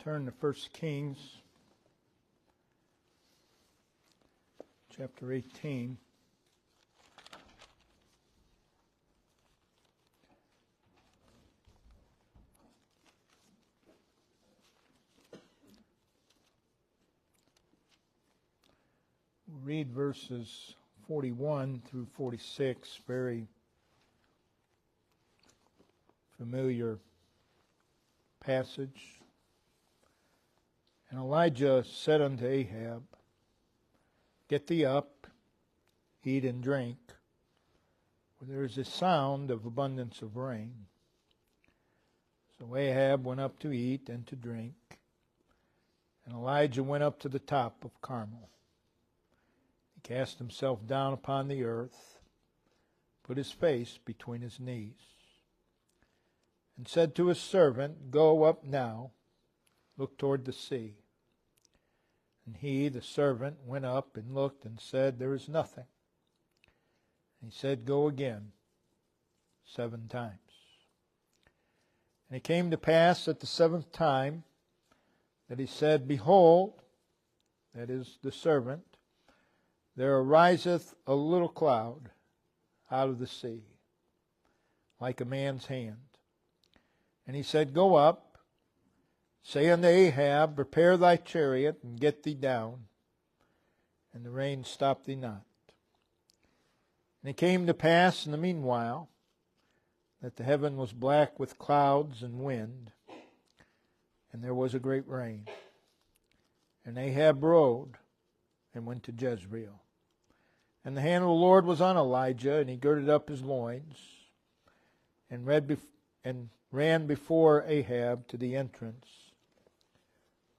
Turn to 1 Kings chapter 18. We'll read verses 41 through 46, very familiar passage. And Elijah said unto Ahab, Get thee up, eat and drink, for there is a sound of abundance of rain. So Ahab went up to eat and to drink, and Elijah went up to the top of Carmel. He cast himself down upon the earth, put his face between his knees, and said to his servant, Go up now, look toward the sea. And he, the servant, went up and looked and said, There is nothing. And he said, Go again 7 times. And it came to pass at the 7th time that he said, Behold, that is the servant, there ariseth a little cloud out of the sea, like a man's hand. And he said, Go up, say unto Ahab, Prepare thy chariot, and get thee down, and the rain stop thee not. And it came to pass in the meanwhile that the heaven was black with clouds and wind, and there was a great rain. And Ahab rode and went to Jezreel. And the hand of the Lord was on Elijah, and he girded up his loins, and ran before Ahab to the entrance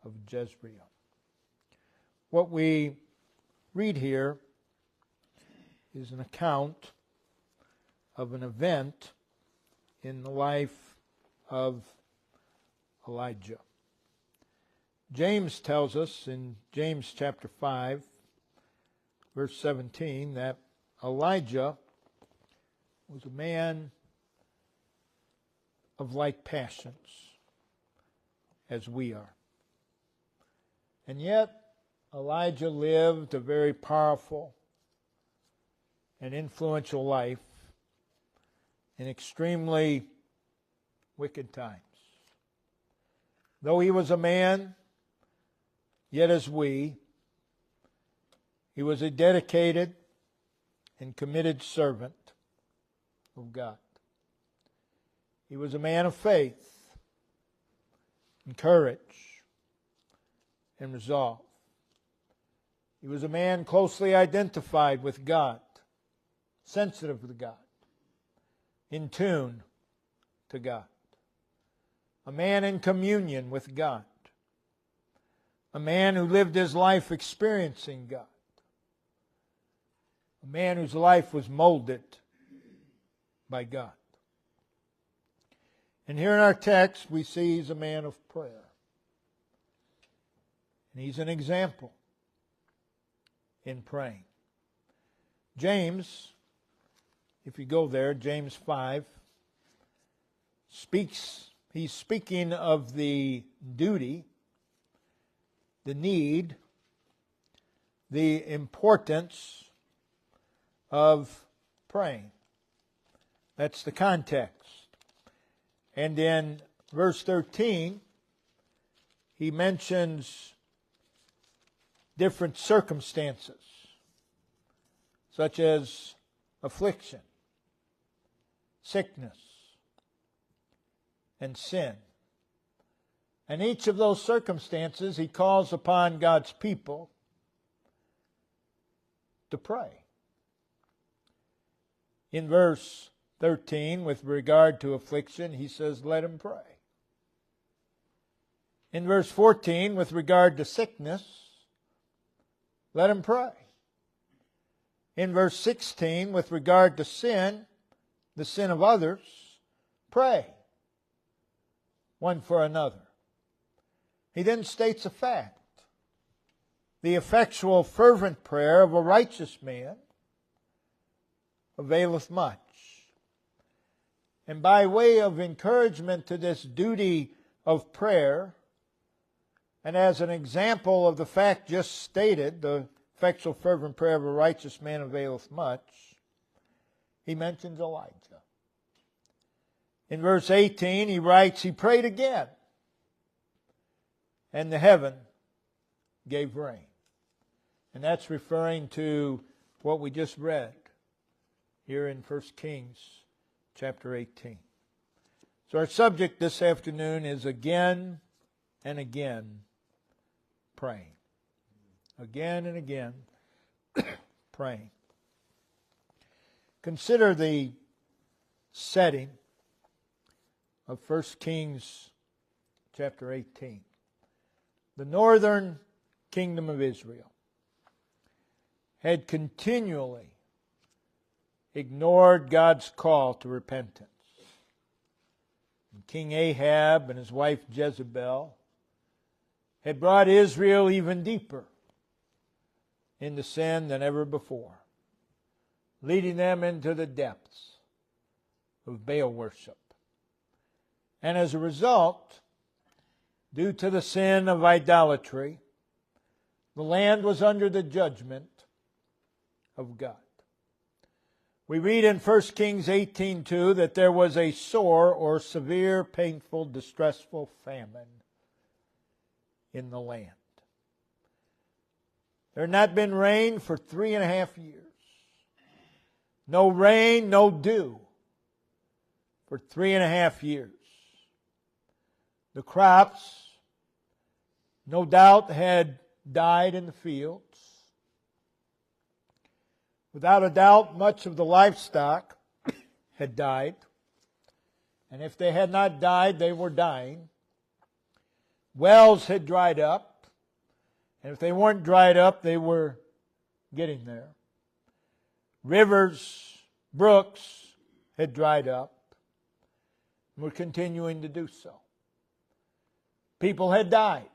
of Jezreel. What we read here is an account of an event in the life of Elijah. James tells us in James chapter 5, verse 17, that Elijah was a man of like passions as we are. And yet, Elijah lived a very powerful and influential life in extremely wicked times. Though he was a man, yet as we, he was a dedicated and committed servant of God. He was a man of faith and courage and resolve. He was a man closely identified with God, sensitive to God, in tune to God. A man in communion with God. A man who lived his life experiencing God. A man whose life was molded by God. And here in our text we see he's a man of prayer. And he's an example in praying. James, if you go there, James 5, he's speaking of the duty, the need, the importance of praying. That's the context. And in verse 13, he mentions different circumstances, such as affliction, sickness, and sin. And each of those circumstances, he calls upon God's people to pray. In verse 13, with regard to affliction, he says, Let him pray. In verse 14, with regard to sickness, let him pray. In verse 16, with regard to sin, the sin of others, pray one for another. He then states a fact. The effectual fervent prayer of a righteous man availeth much. And by way of encouragement to this duty of prayer, And as an example of the fact just stated, the effectual fervent prayer of a righteous man availeth much, he mentions Elijah. In verse 18 he writes, he prayed again, and the heaven gave rain. And that's referring to what we just read here in 1 Kings chapter 18. So our subject this afternoon is again and again praying. Again and again praying. Consider the setting of 1 Kings chapter 18. The northern kingdom of Israel had continually ignored God's call to repentance. And King Ahab and his wife Jezebel had brought Israel even deeper into sin than ever before, leading them into the depths of Baal worship. And as a result, due to the sin of idolatry, the land was under the judgment of God. We read in 1 Kings 18:2 that there was a sore or severe, painful, distressful famine in the land. There had not been rain for 3.5 years. No rain, no dew for 3.5 years. The crops, no doubt, had died in the fields. Without a doubt, much of the livestock had died. And if they had not died, they were dying. Wells had dried up. And if they weren't dried up, they were getting there. Rivers, brooks had dried up and were continuing to do so. People had died.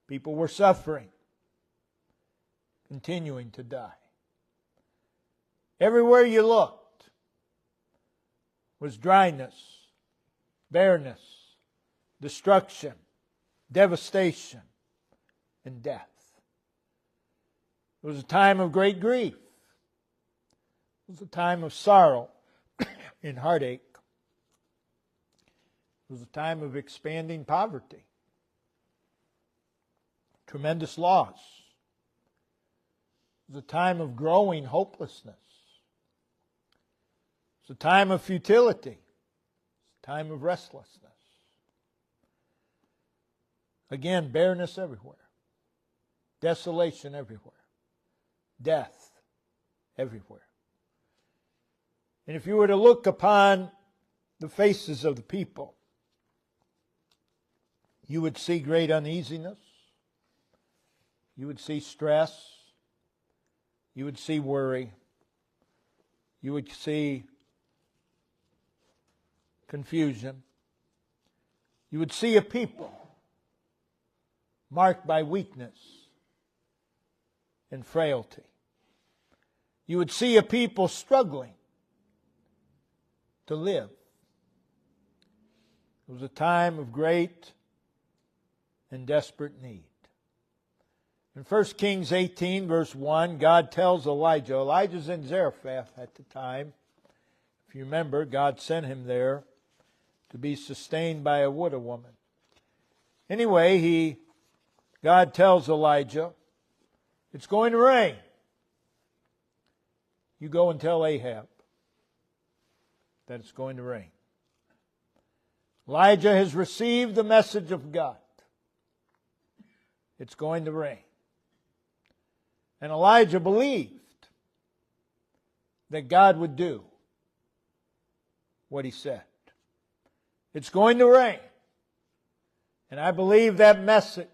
People were suffering, continuing to die. Everywhere you looked was dryness, bareness, destruction, devastation, and death. It was a time of great grief. It was a time of sorrow and heartache. It was a time of expanding poverty, tremendous loss. It was a time of growing hopelessness. It was a time of futility. It was a time of restlessness. Again, bareness everywhere. Desolation everywhere. Death everywhere. And if you were to look upon the faces of the people, you would see great uneasiness. You would see stress. You would see worry. You would see confusion. You would see a people marked by weakness and frailty. You would see a people struggling to live. It was a time of great and desperate need. In 1 Kings 18, verse 1, God tells Elijah. Elijah's in Zarephath at the time. If you remember, God sent him there to be sustained by a widow woman. Anyway, God tells Elijah, it's going to rain. You go and tell Ahab that it's going to rain. Elijah has received the message of God. It's going to rain. And Elijah believed that God would do what he said. It's going to rain. And I believe that message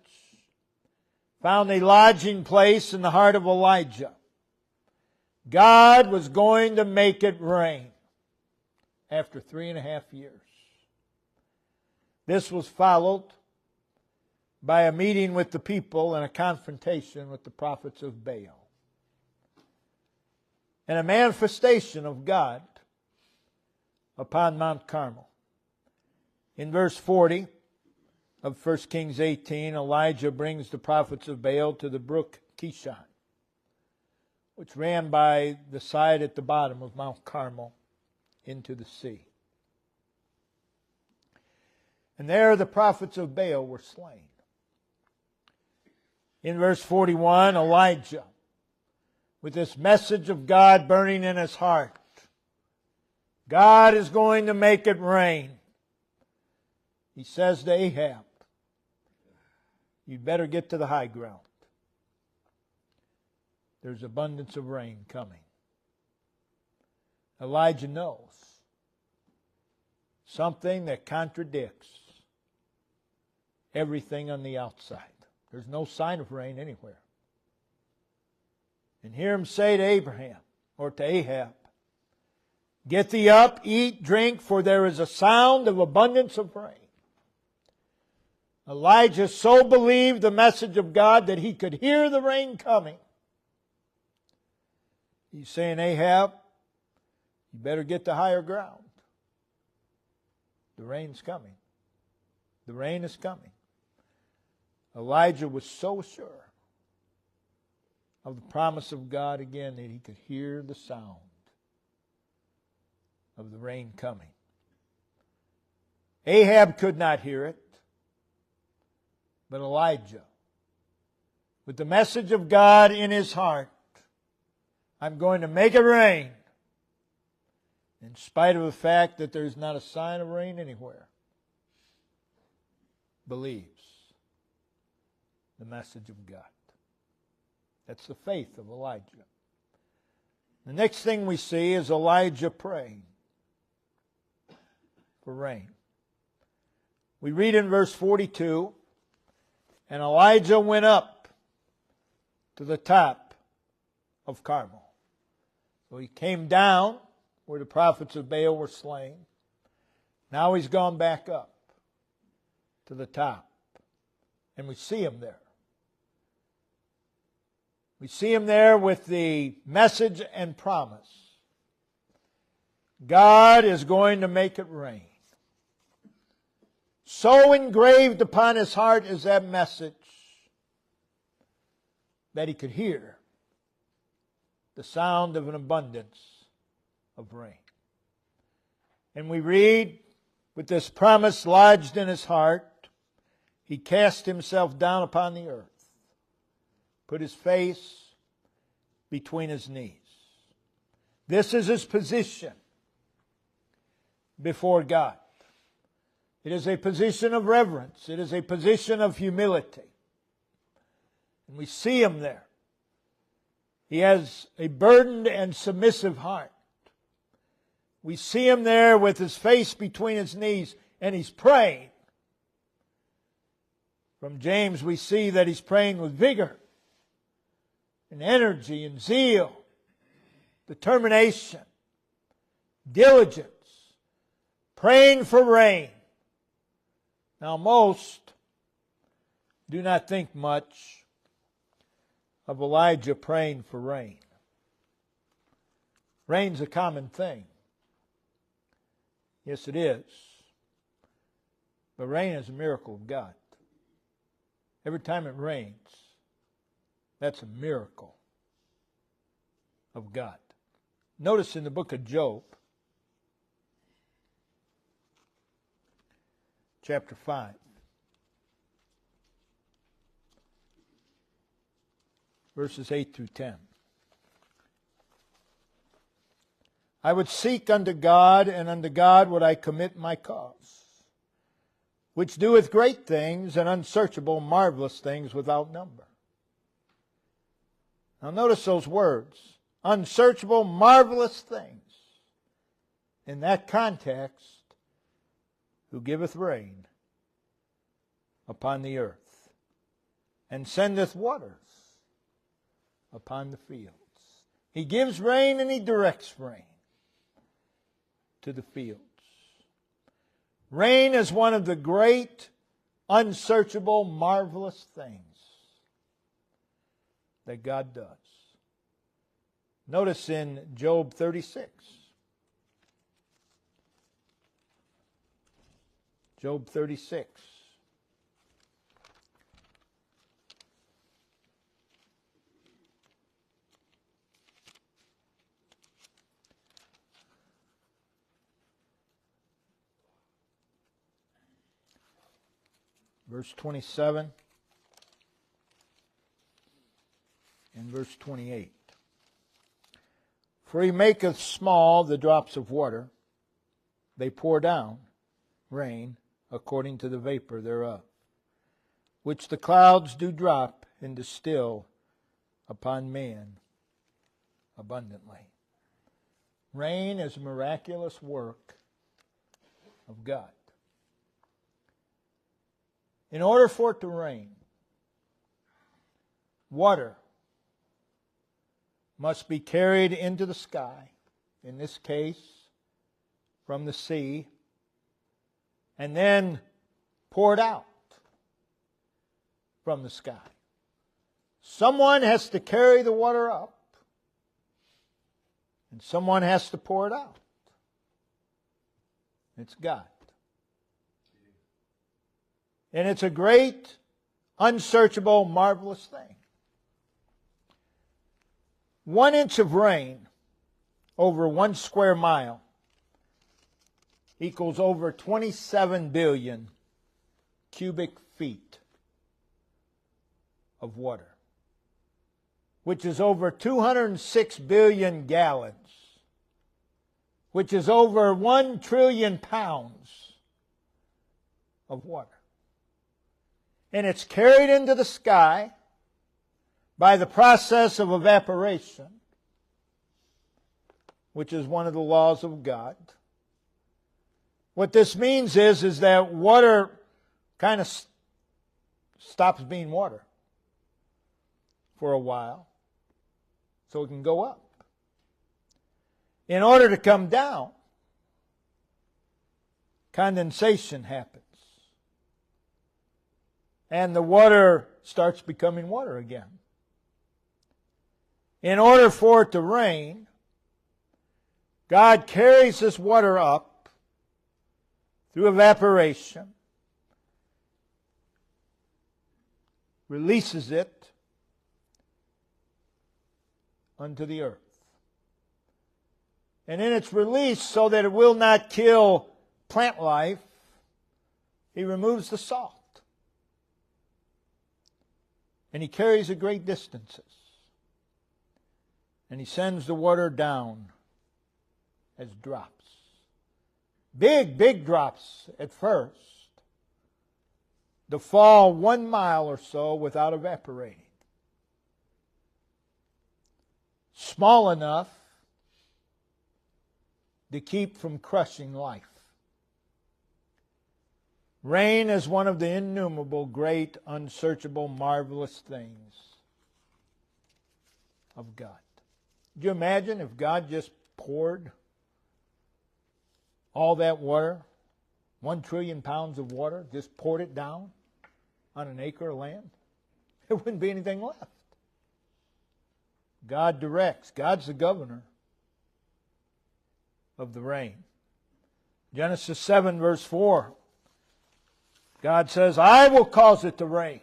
found a lodging place in the heart of Elijah. God was going to make it rain after 3.5 years. This was followed by a meeting with the people and a confrontation with the prophets of Baal. And a manifestation of God upon Mount Carmel. In verse 40, of 1 Kings 18, Elijah brings the prophets of Baal to the brook Kishon, which ran by the side at the bottom of Mount Carmel into the sea. And there the prophets of Baal were slain. In verse 41, Elijah, with this message of God burning in his heart, God is going to make it rain. He says to Ahab, you'd better get to the high ground. There's abundance of rain coming. Elijah knows something that contradicts everything on the outside. There's no sign of rain anywhere. And hear him say to Abraham, or to Ahab, get thee up, eat, drink, for there is a sound of abundance of rain. Elijah so believed the message of God that he could hear the rain coming. He's saying, Ahab, you better get to higher ground. The rain's coming. The rain is coming. Elijah was so sure of the promise of God again that he could hear the sound of the rain coming. Ahab could not hear it, but Elijah, with the message of God in his heart, I'm going to make it rain, in spite of the fact that there's not a sign of rain anywhere, believes the message of God. That's the faith of Elijah. The next thing we see is Elijah praying for rain. We read in verse 42, and Elijah went up to the top of Carmel. So he came down where the prophets of Baal were slain. Now he's gone back up to the top. And we see him there. We see him there with the message and promise. God is going to make it rain. So engraved upon his heart is that message that he could hear the sound of an abundance of rain. And we read, with this promise lodged in his heart, he cast himself down upon the earth, put his face between his knees. This is his position before God. It is a position of reverence. It is a position of humility. And we see him there. He has a burdened and submissive heart. We see him there with his face between his knees, and he's praying. From James we see that he's praying with vigor and energy and zeal, determination, diligence, praying for rain. Now most do not think much of Elijah praying for rain. Rain's a common thing. Yes, it is. But rain is a miracle of God. Every time it rains, that's a miracle of God. Notice in the book of Job, chapter 5, verses 8 through 10. I would seek unto God, and unto God would I commit my cause, which doeth great things and unsearchable, marvelous things without number. Now notice those words, unsearchable, marvelous things. In that context, who giveth rain upon the earth, and sendeth waters upon the fields. He gives rain and he directs rain to the fields. Rain is one of the great, unsearchable, marvelous things that God does. Notice in Job 36. Job 36. verse 27 and verse 28. For he maketh small the drops of water, they pour down, rain, according to the vapor thereof, which the clouds do drop and distill upon man abundantly. Rain is a miraculous work of God. In order for it to rain, water must be carried into the sky, in this case, from the sea, and then poured out from the sky. Someone has to carry the water up, and someone has to pour it out. It's God. And it's a great, unsearchable, marvelous thing. 1 inch of rain over 1 square mile equals over 27 billion cubic feet of water, which is over 206 billion gallons, which is over 1 trillion pounds of water. And it's carried into the sky by the process of evaporation, which is one of the laws of God. What this means is that water kind of stops being water for a while, so it can go up. In order to come down, condensation happens. And the water starts becoming water again. In order for it to rain, God carries this water up through evaporation, releases it unto the earth. And in its release, so that it will not kill plant life, He removes the salt. And He carries it great distances. And He sends the water down as drops. Big, big drops at first, to fall 1 mile or so without evaporating. Small enough to keep from crushing life. Rain is one of the innumerable, great, unsearchable, marvelous things of God. Could you imagine if God just poured all that water, 1 trillion pounds of water, just poured it down on an acre of land? There wouldn't be anything left. God directs. God's the governor of the rain. Genesis 7 verse 4. God says, I will cause it to rain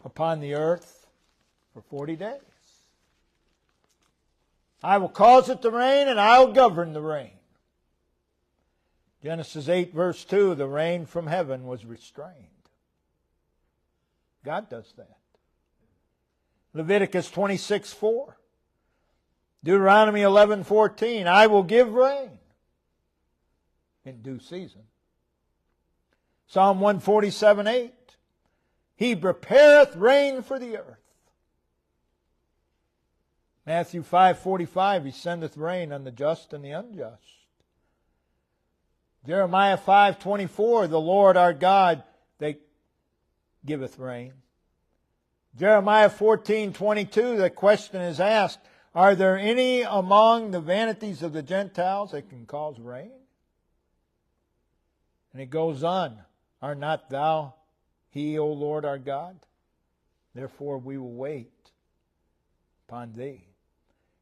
upon the earth for 40 days. I will cause it to rain and I will govern the rain. Genesis 8 verse 2, the rain from heaven was restrained. God does that. Leviticus 26:4. Deuteronomy 11:14, I will give rain in due season. Psalm 147:8, He prepareth rain for the earth. Matthew 5:45, He sendeth rain on the just and the unjust. Jeremiah 5:24, the Lord our God, that giveth rain. Jeremiah 14:22, the question is asked, are there any among the vanities of the Gentiles that can cause rain? And it goes on, are not thou He, O Lord our God? Therefore we will wait upon thee.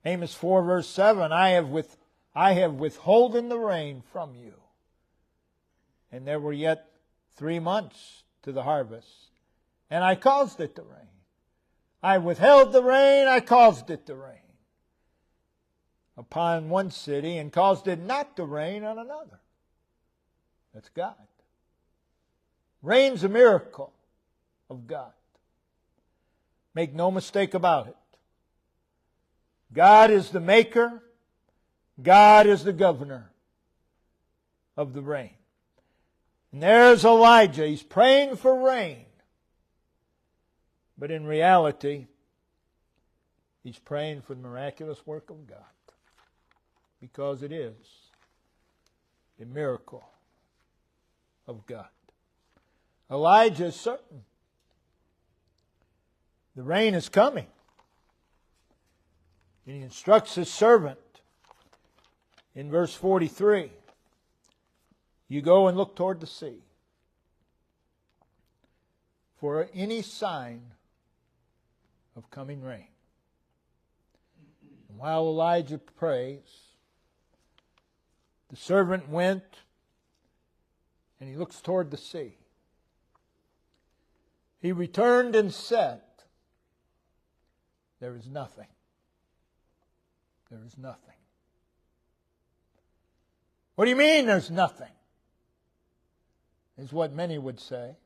Amos 4 verse 7, I have withholden the rain from you. And there were yet 3 months to the harvest, and I caused it to rain. I withheld the rain, I caused it to rain upon one city, and caused it not to rain on another. That's God. Rain's a miracle of God. Make no mistake about it. God is the maker. God is the governor of the rain. And there's Elijah. He's praying for rain. But in reality, he's praying for the miraculous work of God. Because it is a miracle of God. Elijah is certain the rain is coming. And he instructs his servant in verse 43, you go and look toward the sea for any sign of coming rain. And while Elijah prays, the servant went and he looks toward the sea. He returned and said, there is nothing. There is nothing. What do you mean there's nothing? Is what many would say.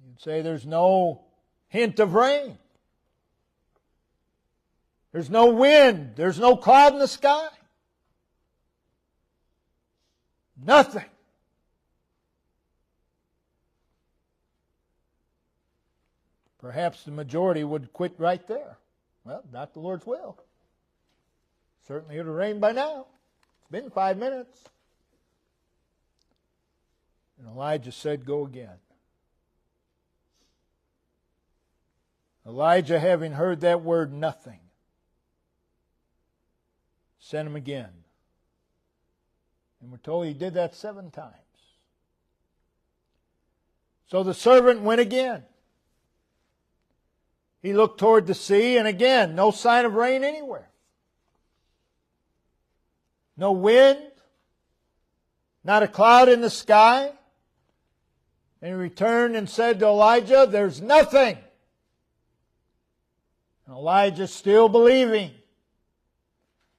You'd say there's no hint of rain. There's no wind. There's no cloud in the sky. Nothing. Perhaps the majority would quit right there. Well, not the Lord's will. Certainly it would rain by now. It's been 5 minutes. And Elijah said, go again. Elijah, having heard that word, nothing, sent him again. And we're told he did that 7 times. So the servant went again. He looked toward the sea, and again, no sign of rain anywhere. No wind, not a cloud in the sky. And he returned and said to Elijah, there's nothing. And Elijah, still believing,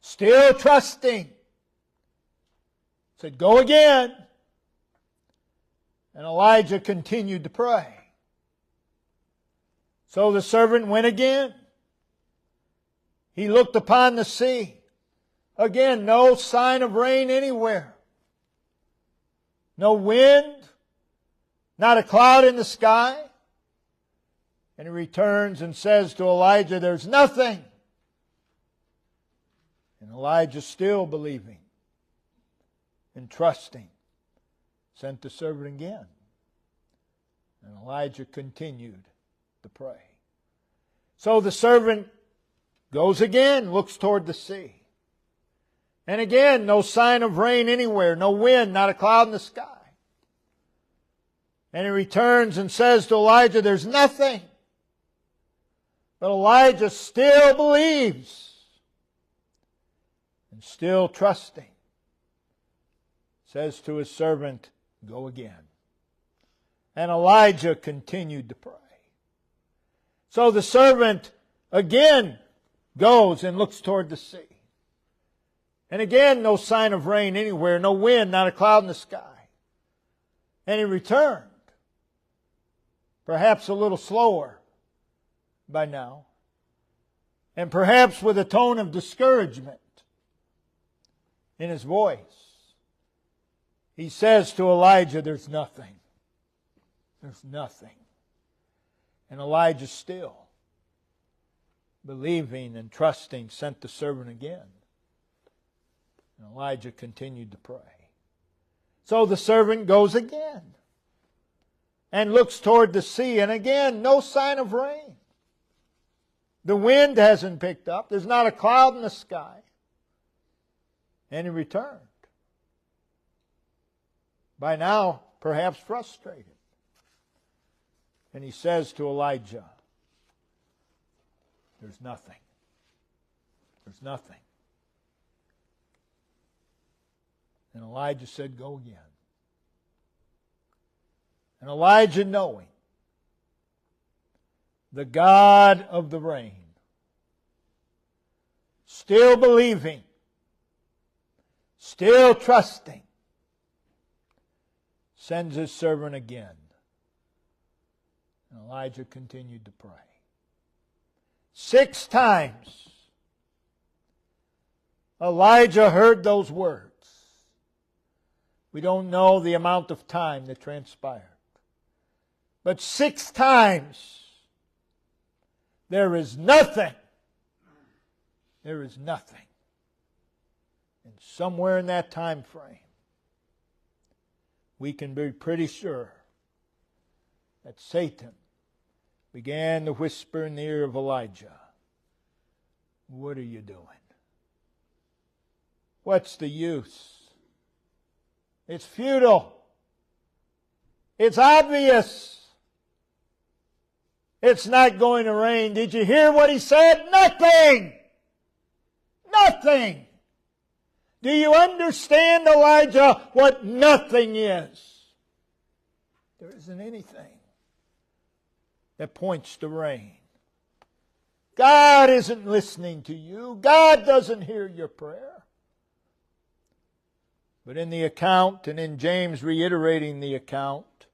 still trusting, said, go again. And Elijah continued to pray. So the servant went again. He looked upon the sea. Again, no sign of rain anywhere. No wind, not a cloud in the sky. And he returns and says to Elijah, there's nothing. And Elijah, still believing and trusting, sent the servant again. And Elijah continued to pray. So the servant goes again, looks toward the sea. And again, no sign of rain anywhere, no wind, not a cloud in the sky. And he returns and says to Elijah, there's nothing. But Elijah still believes and still trusting, says to his servant, go again. And Elijah continued to pray. So the servant again goes and looks toward the sea. And again, no sign of rain anywhere, no wind, not a cloud in the sky. And he returned, perhaps a little slower by now, and perhaps with a tone of discouragement in his voice. He says to Elijah, there's nothing. There's nothing. And Elijah, still believing and trusting, sent the servant again. And Elijah continued to pray. So the servant goes again and looks toward the sea, and again, no sign of rain. The wind hasn't picked up. There's not a cloud in the sky. And he returned. By now, perhaps frustrated. And he says to Elijah, there's nothing. There's nothing. And Elijah said, go again. And Elijah, knowing the God of the rain, still believing, still trusting, sends his servant again. And Elijah continued to pray. 6 times Elijah heard those words. We don't know the amount of time that transpired. But 6 times there is nothing. There is nothing. And somewhere in that time frame, we can be pretty sure that Satan began to whisper in the ear of Elijah, "What are you doing? What's the use? It's futile. It's obvious. It's not going to rain." Did you hear what he said? Nothing. Nothing. Do you understand, Elijah, what nothing is? There isn't anything that points to rain. God isn't listening to you. God doesn't hear your prayer. But in the account, and in James reiterating the account,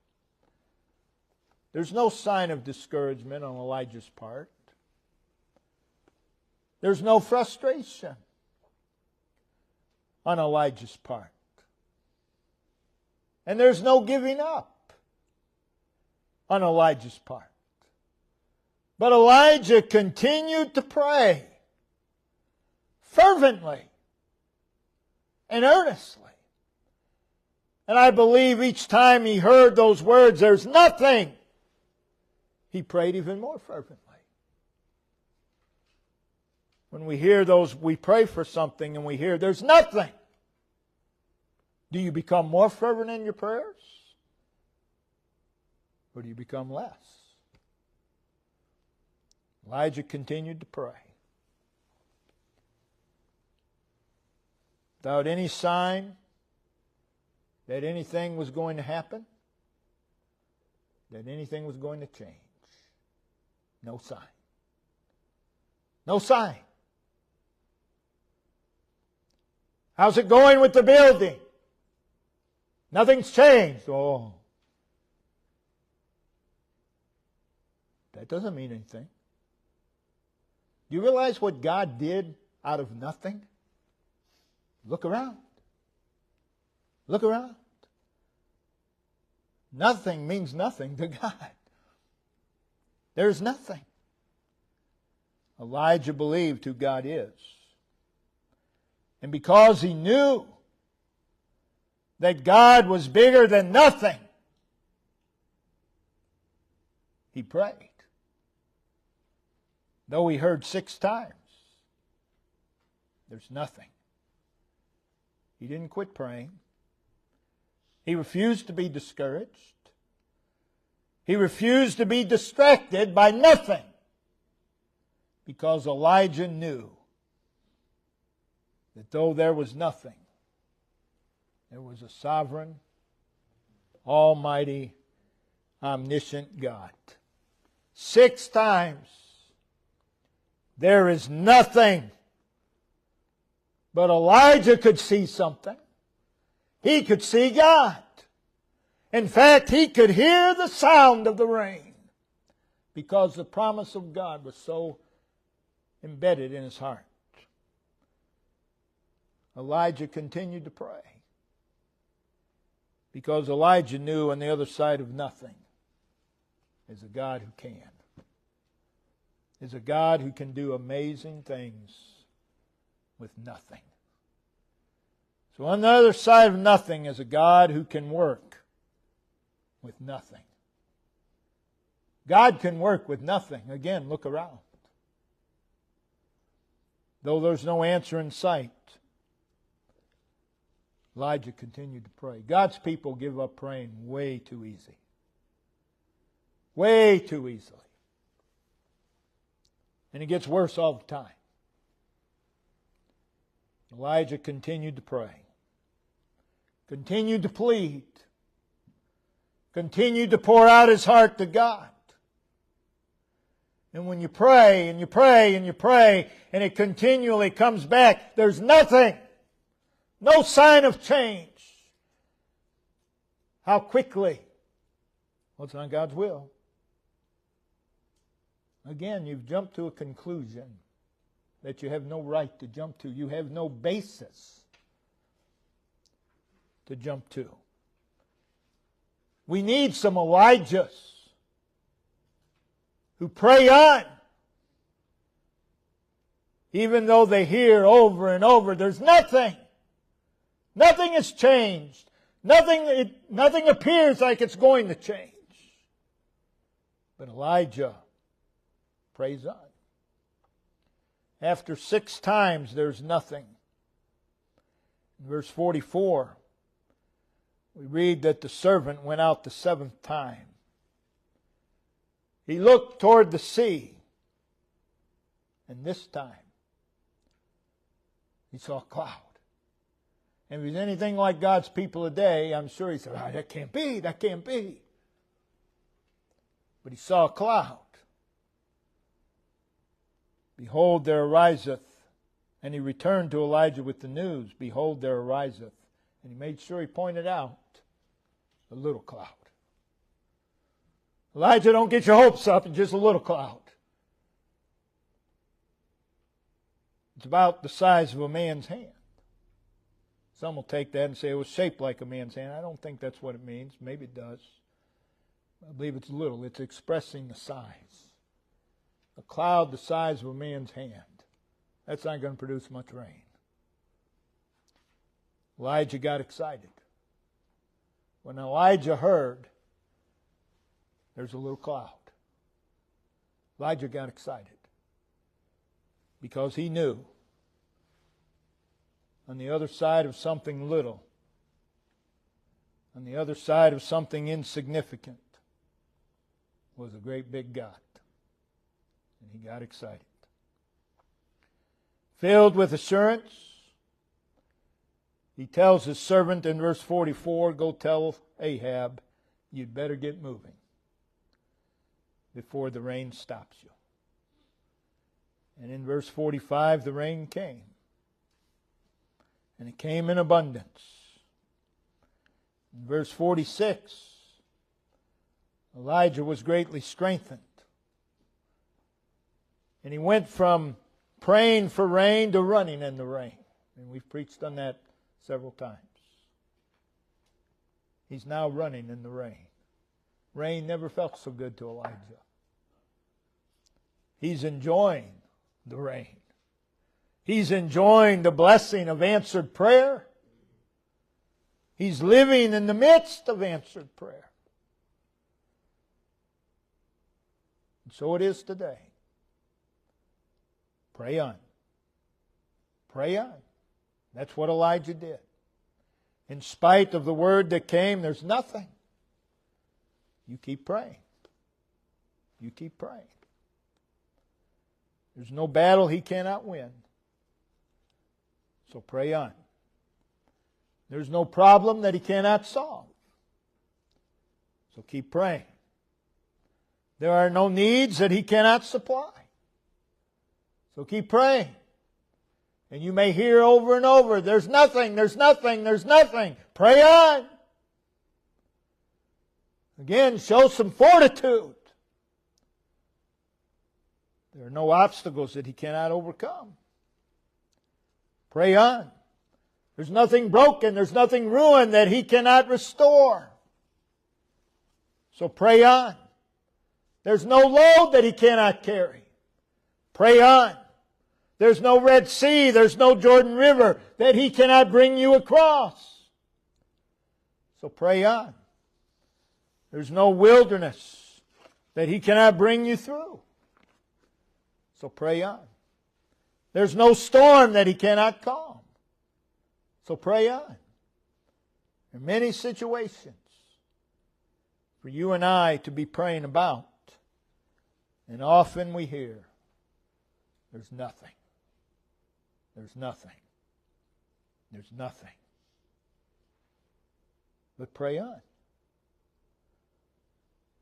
there's no sign of discouragement on Elijah's part. There's no frustration on Elijah's part. And there's no giving up on Elijah's part. But Elijah continued to pray fervently and earnestly. And I believe each time he heard those words, "There's nothing," he prayed even more fervently. When we hear those, we pray for something and we hear, "There's nothing." Do you become more fervent in your prayers? Or do you become less? Elijah continued to pray. Without any sign that anything was going to happen, that anything was going to change. No sign. No sign. How's it going with the building? Nothing's changed. Oh. That doesn't mean anything. Do you realize what God did out of nothing? Look around. Look around. Nothing means nothing to God. There's nothing. Elijah believed who God is. And because he knew that God was bigger than nothing, he prayed. Though he heard 6 times, there's nothing. He didn't quit praying. He refused to be discouraged. He refused to be distracted by nothing. Because Elijah knew that though there was nothing, there was a sovereign, almighty, omniscient God. 6 times, there is nothing. But Elijah could see something. He could see God. In fact, he could hear the sound of the rain because the promise of God was so embedded in his heart. Elijah continued to pray because Elijah knew on the other side of nothing is a God who can. Is a God who can do amazing things with nothing. So on the other side of nothing is a God who can work with nothing. God can work with nothing. Again, look around. Though there's no answer in sight, Elijah continued to pray. God's people give up praying way too easy. Way too easily. And it gets worse all the time. Elijah continued to pray. Continued to plead. Continued to pour out his heart to God. And when you pray and you pray and you pray and it continually comes back, there's nothing. No sign of change. How quickly? Well, it's not God's will. Again, you've jumped to a conclusion that you have no right to jump to. You have no basis to jump to. We need some Elijahs who pray on. Even though they hear over and over, there's nothing. Nothing has changed. Nothing appears like it's going to change. But Elijah prays on. After 6 times, there's nothing. In verse 44, we read that the servant went out the 7th time. He looked toward the sea, and this time he saw a cloud. And if he's anything like God's people today, I'm sure he said, "Oh, that can't be, that can't be." But he saw a cloud. Behold, there ariseth. And he returned to Elijah with the news. Behold, there ariseth. And he made sure he pointed out a little cloud. Elijah, don't get your hopes up. It's just a little cloud. It's about the size of a man's hand. Some will take that and say it was shaped like a man's hand. I don't think that's what it means. Maybe it does. I believe it's little. It's expressing the size. A cloud the size of a man's hand. That's not going to produce much rain. Elijah got excited. When Elijah heard there's a little cloud, Elijah got excited because he knew on the other side of something little, on the other side of something insignificant, was a great big God. And he got excited. Filled with assurance, he tells his servant in verse 44, go tell Ahab, you'd better get moving before the rain stops you. And in verse 45, the rain came. And it came in abundance. In verse 46, Elijah was greatly strengthened. And he went from praying for rain to running in the rain. And we've preached on that several times. He's now running in the rain. Rain never felt so good to Elijah. He's enjoying the rain. He's enjoying the blessing of answered prayer. He's living in the midst of answered prayer. And so it is today. Pray on. Pray on. That's what Elijah did. In spite of the word that came, there's nothing. You keep praying. You keep praying. There's no battle he cannot win. So pray on. There's no problem that he cannot solve. So keep praying. There are no needs that he cannot supply. So keep praying. And you may hear over and over, there's nothing, there's nothing, there's nothing. Pray on. Again, show some fortitude. There are no obstacles that he cannot overcome. Pray on. There's nothing broken, there's nothing ruined that he cannot restore. So pray on. There's no load that he cannot carry. Pray on. There's no Red Sea, there's no Jordan River that he cannot bring you across. So pray on. There's no wilderness that he cannot bring you through. So pray on. There's no storm that he cannot calm. So pray on. There are many situations for you and I to be praying about. And often we hear, there's nothing. There's nothing. There's nothing. But pray on.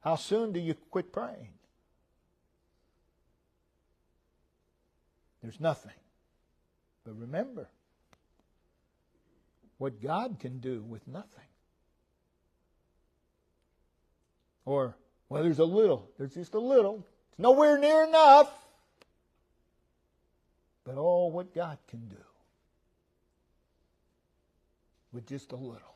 How soon do you quit praying? There's nothing. But remember what God can do with nothing. Or, well, there's a little. There's just a little. It's nowhere near enough. But oh, what God can do with just a little.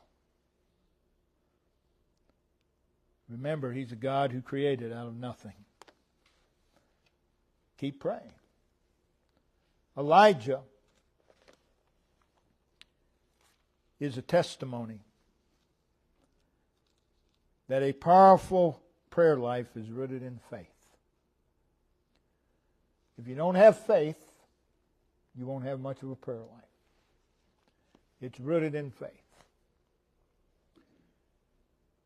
Remember, He's a God who created out of nothing. Keep praying. Elijah is a testimony that a powerful prayer life is rooted in faith. If you don't have faith, you won't have much of a prayer life. It's rooted in faith.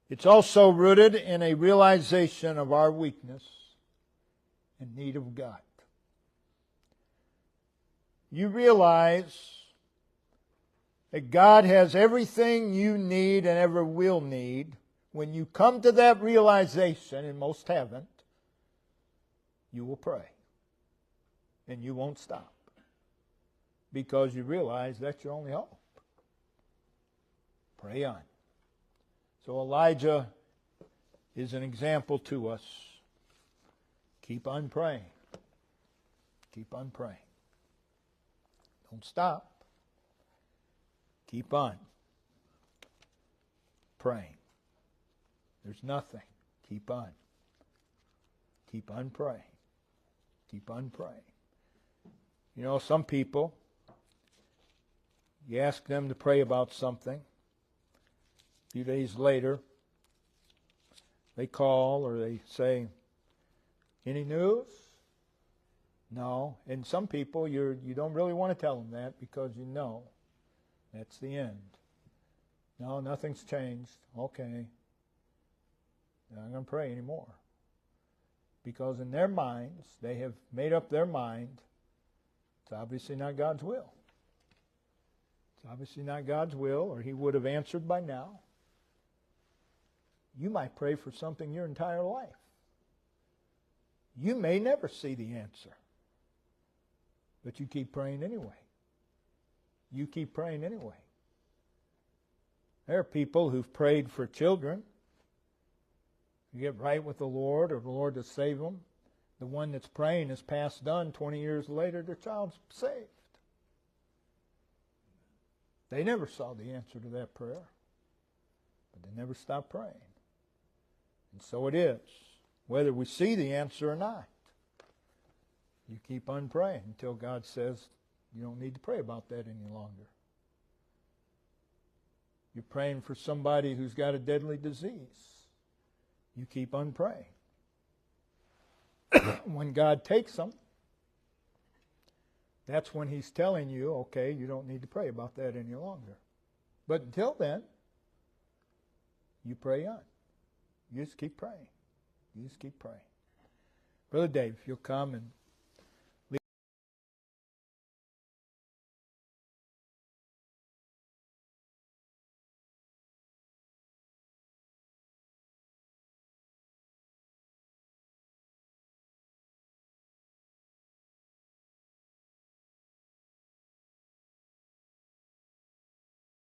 It's also rooted in a realization of our weakness and need of God. You realize that God has everything you need and ever will need. When you come to that realization, and most haven't, you will pray. And you won't stop. Because you realize that's your only hope. Pray on. So Elijah is an example to us. Keep on praying. Keep on praying. Don't stop. Keep on praying. There's nothing. Keep on. Keep on praying. Keep on praying. You know, some people, you ask them to pray about something. A few days later, they call or they say, "Any news?" No. And some people, you don't really want to tell them that because you know that's the end. No, nothing's changed. Okay. They're not going to pray anymore. Because in their minds, they have made up their mind, it's obviously not God's will. It's obviously not God's will, or He would have answered by now. You might pray for something your entire life. You may never see the answer. But you keep praying anyway. You keep praying anyway. There are people who've prayed for children to get right with the Lord, or the Lord to save them. The one that's praying is past done. 20 years later, their child's saved. They never saw the answer to that prayer. But they never stopped praying. And so it is, whether we see the answer or not. You keep on praying until God says you don't need to pray about that any longer. You're praying for somebody who's got a deadly disease. You keep on praying. When God takes them, that's when He's telling you, okay, you don't need to pray about that any longer. But until then, you pray on. You just keep praying. You just keep praying. Brother Dave, if you'll come and